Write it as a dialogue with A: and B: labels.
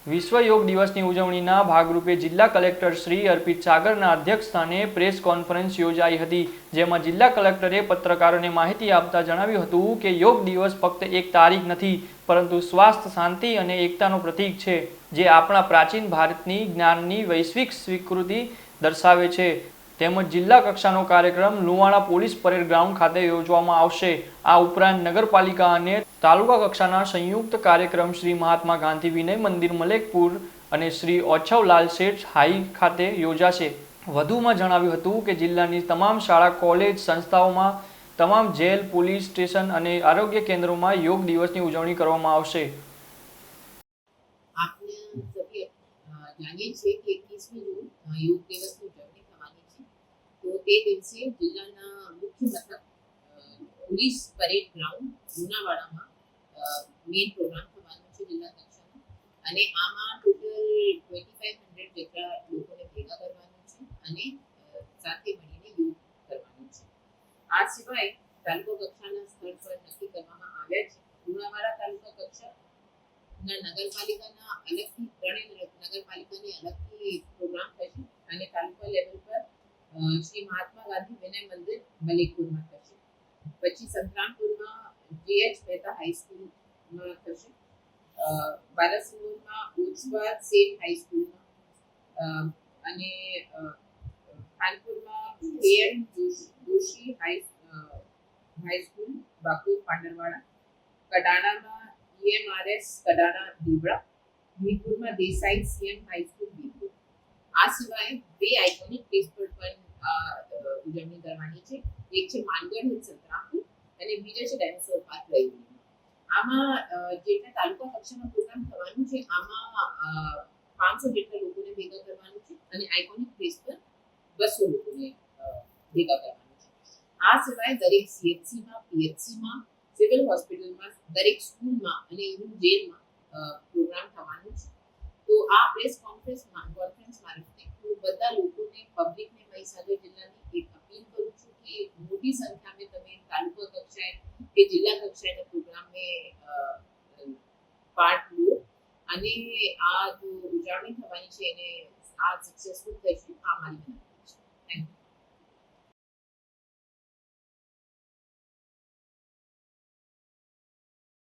A: વિશ્વ યોગ દિવસની ઉજવણીના ભાગરૂપે જિલ્લા કલેક્ટર શ્રી અર્પિત સાગરના અધ્યક્ષસ્થાને પ્રેસ કોન્ફરન્સ યોજાઈ હતી, જેમાં જિલ્લા કલેક્ટરે પત્રકારોને માહિતી આપતા જણાવ્યું હતું કે યોગ દિવસ ફક્ત એક તારીખ નથી, પરંતુ સ્વાસ્થ્ય, શાંતિ અને એકતાનું પ્રતીક છે, જે આપણા પ્રાચીન ભારતની જ્ઞાનની વૈશ્વિક સ્વીકૃતિ દર્શાવે છે. તેમજ જિલ્લા કક્ષાનો કાર્યક્રમ લુણાવાડા પોલીસ પરેડ ગ્રાઉન્ડ ખાતે યોજવામાં આવશે. આ ઉપરાંત નગરપાલિકા અને તાલુકા કક્ષાના સંયુક્ત કાર્યક્રમ શ્રી મહાત્મા ગાંધી વિનય મંદિર મલેકપુર અને શ્રી ઓછવલાલ શેઠ હાઈ ખાતે યોજાશે. વધુમાં જણાવ્યું હતું કે જિલ્લાની તમામ શાળા, કોલેજ, સંસ્થાઓમાં, તમામ જેલ, પોલીસ સ્ટેશન અને આરોગ્ય કેન્દ્રોમાં યોગ દિવસની ઉજવણી કરવામાં આવશે.
B: આપણે સભ્ય જાણીએ છીએ કે 21મી જૂન યોગ દિવસની ઉજવણી થવાની છે. તો તે દિવસે જિલ્લાના મુખ્ય મથક પોલીસ પરેડ ગ્રાઉન્ડ લુણાવાડામાં મેઇન પ્રોગ્રામ થવાનો છે જિલ્લા કક્ષાનો, અને આમાં ટોટલ 2500 જેટલા લોકોને ભેગા કરવાનું છે અને સાથે મળીને યોગ કરવાનું છે. આ સિવાય તાલુકા કક્ષાના સ્તર પર નક્કી કરવામાં આવ્યા છે. લુણાવાડા તાલુકા કક્ષા નગરપાલિકાના અલગથી નગરપાલિકાની અલગથી પ્રોગ્રામ થશે અને તાલુકા લેવલ પર શ્રી મહાત્મા ગાંધી વિનય મંદિર મલેકપુરમાં થશે. પછી સંતરામપુરમાં JH મહેતા હાઈસ્કૂલમાં થશે. બાલાસિનોરમાં ઓછવા સેન હાઈસ્કૂલમાં અને ખાનપુરમાં KM જોશી હાઈસ્કૂલ બાકોર પાંડરવાડા, કડાણામાં EMRS કડાણા દીવડા, મીરપુરમાં દેસાઈ CM હાઈસ્કૂલ મીરપુર. આ સિવાય બે આઇકોનિક પ્લેસ પર પણ ઉજવણી કરવાની છે. એક છે માનગઢ હિલ સંતરામપુર અને બીજો છે ડાયનોસોર પાર્ક રૈવલી. આમાં જેટલા તાલુકા કક્ષાનો પ્રોગ્રામ થવાનું છે, આમાં 500 જેટલા લોકોને ભેગા કરવાનું છે અને આઇકોનિક પ્લેસ પર 200 લોકોને ભેગા કરવાનું છે. આ સિવાય દરેક CHCમાં, PHCમાં, સિવિલ હોસ્પિટલમાં, દરેક સ્કૂલમાં અને ઇવન જેલમાં પ્રોગ્રામ થવાનું છે. તો આ પ્રેસ કોન્ફરન્સ મારફતે હું બધા લોકોને, પબ્લિકને મહીસાગર જિલ્લાની એક અપીલ કરું છું કે મોટી સંખ્યામાં તમે તાલુકા કક્ષાએ કે જિલ્લા કક્ષાએના પ્રોગ્રામને પાર્ટ લો અને આ જો ઉજવણી થવાની છે એને આ સક્સેસફુલ થશે. આ મારી